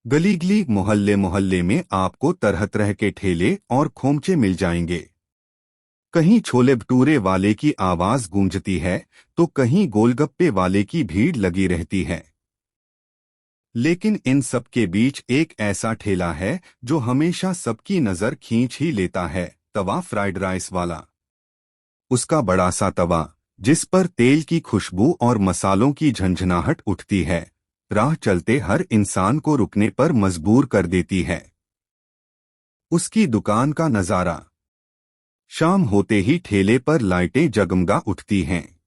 गली गली मोहल्ले मोहल्ले में आपको तरह तरह के ठेले और खोमचे मिल जाएंगे। कहीं छोले भटूरे वाले की आवाज गूंजती है तो कहीं गोलगप्पे वाले की भीड़ लगी रहती है। लेकिन इन सब के बीच एक ऐसा ठेला है जो हमेशा सबकी नजर खींच ही लेता है, तवा फ्राइड राइस वाला। उसका बड़ा सा तवा, जिस पर तेल की खुशबू और मसालों की झंझनाहट उठती है, राह चलते हर इंसान को रुकने पर मजबूर कर देती है। उसकी दुकान का नजारा। शाम होते ही ठेले पर लाइटें जगमगा उठती हैं।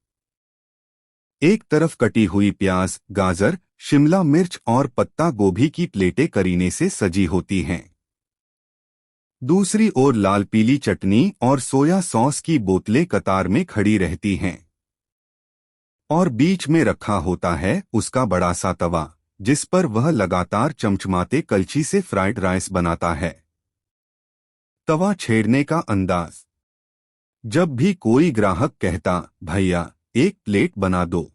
एक तरफ कटी हुई प्याज, गाजर, शिमला मिर्च और पत्ता गोभी की प्लेटें करीने से सजी होती हैं। दूसरी ओर लाल पीली चटनी और सोया सॉस की बोतलें कतार में खड़ी रहती हैं। और बीच में रखा होता है उसका बड़ा सा तवा, जिस पर वह लगातार चमचमाते कलछी से फ्राइड राइस बनाता है। तवा छेड़ने का अंदाज। जब भी कोई ग्राहक कहता, भैया एक प्लेट बना दो,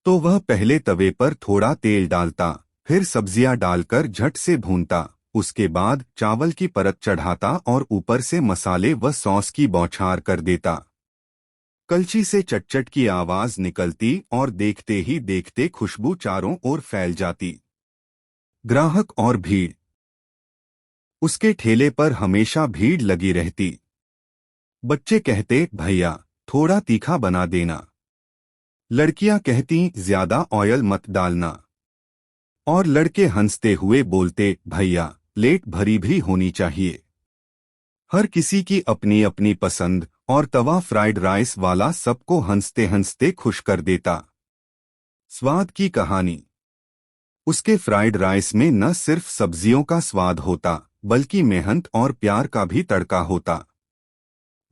तो वह पहले तवे पर थोड़ा तेल डालता, फिर सब्जियां डालकर झट से भूनता, उसके बाद चावल की परत चढ़ाता और ऊपर से मसाले व सॉस की बौछार कर देता। कलछी से चटचट की आवाज निकलती और देखते ही देखते खुशबू चारों ओर फैल जाती। ग्राहक और भीड़। उसके ठेले पर हमेशा भीड़ लगी रहती। बच्चे कहते, भैया थोड़ा तीखा बना देना। लड़कियां कहती, ज्यादा ऑयल मत डालना। और लड़के हंसते हुए बोलते, भैया प्लेट भरी भी होनी चाहिए। हर किसी की अपनी अपनी पसंद, और तवा फ्राइड राइस वाला सबको हंसते हंसते खुश कर देता। स्वाद की कहानी। उसके फ्राइड राइस में न सिर्फ सब्जियों का स्वाद होता, बल्कि मेहनत और प्यार का भी तड़का होता।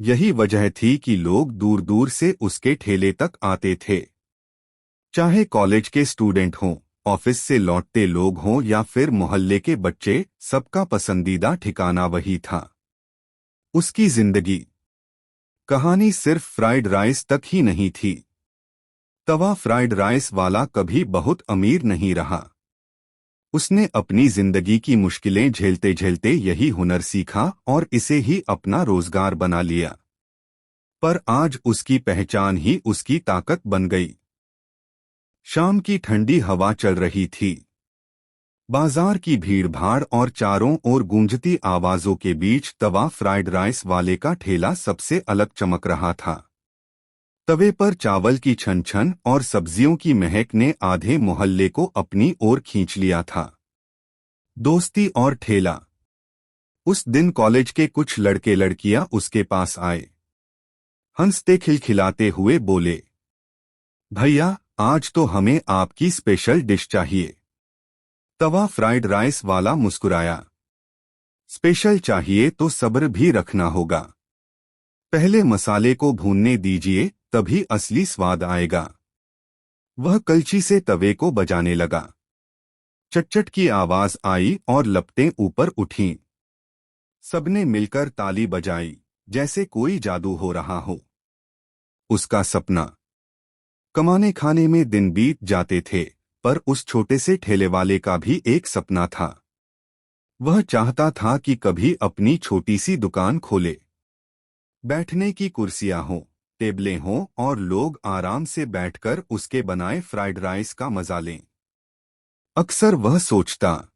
यही वजह थी कि लोग दूर दूर से उसके ठेले तक आते थे। चाहे कॉलेज के स्टूडेंट हों, ऑफिस से लौटते लोग हों या फिर मोहल्ले के बच्चे, सबका पसंदीदा ठिकाना वही था। उसकी जिंदगी कहानी सिर्फ फ्राइड राइस तक ही नहीं थी। तवा फ्राइड राइस वाला कभी बहुत अमीर नहीं रहा। उसने अपनी जिंदगी की मुश्किलें झेलते झेलते यही हुनर सीखा और इसे ही अपना रोजगार बना लिया। पर आज उसकी पहचान ही उसकी ताकत बन गई। शाम की ठंडी हवा चल रही थी। बाजार की भीड़-भाड़ और चारों ओर गूंजती आवाजों के बीच तवा फ्राइड राइस वाले का ठेला सबसे अलग चमक रहा था। तवे पर चावल की छन छन और सब्जियों की महक ने आधे मोहल्ले को अपनी ओर खींच लिया था। दोस्ती और ठेला। उस दिन कॉलेज के कुछ लड़के लड़कियां उसके पास आए। हंसते खिलखिलाते हुए बोले, भैया आज तो हमें आपकी स्पेशल डिश चाहिए। तवा फ्राइड राइस वाला मुस्कुराया, स्पेशल चाहिए तो सब्र भी रखना होगा। पहले मसाले को भूनने दीजिए, तभी असली स्वाद आएगा। वह कलछी से तवे को बजाने लगा। चटचट की आवाज आई और लपटें ऊपर उठीं। सबने मिलकर ताली बजाई, जैसे कोई जादू हो रहा हो। उसका सपना। कमाने खाने में दिन बीत जाते थे, पर उस छोटे से ठेले वाले का भी एक सपना था। वह चाहता था कि कभी अपनी छोटी सी दुकान खोले। बैठने की कुर्सियां हों, टेबलें हों और लोग आराम से बैठकर उसके बनाए फ्राइड राइस का मजा लें। अक्सर वह सोचता,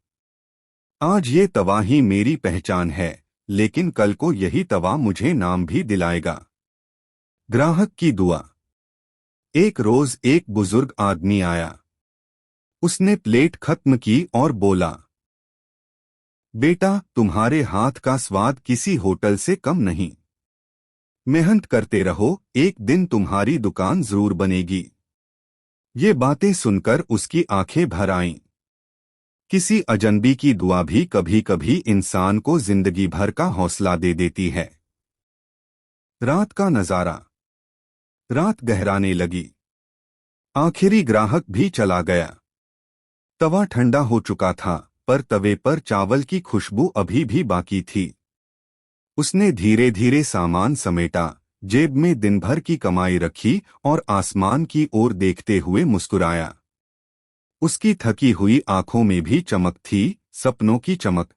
आज ये तवा ही मेरी पहचान है, लेकिन कल को यही तवा मुझे नाम भी दिलाएगा। ग्राहक की दुआ। एक रोज एक बुजुर्ग आदमी आया। उसने प्लेट खत्म की और बोला, बेटा तुम्हारे हाथ का स्वाद किसी होटल से कम नहीं। मेहनत करते रहो, एक दिन तुम्हारी दुकान जरूर बनेगी। ये बातें सुनकर उसकी आंखें भर आईं। किसी अजनबी की दुआ भी कभी कभी इंसान को जिंदगी भर का हौसला दे देती है। रात का नजारा। रात गहराने लगी। आखिरी ग्राहक भी चला गया। तवा ठंडा हो चुका था, पर तवे पर चावल की खुशबू अभी भी बाकी थी। उसने धीरे धीरे सामान समेटा, जेब में दिन भर की कमाई रखी और आसमान की ओर देखते हुए मुस्कुराया। उसकी थकी हुई आंखों में भी चमक थी, सपनों की चमक।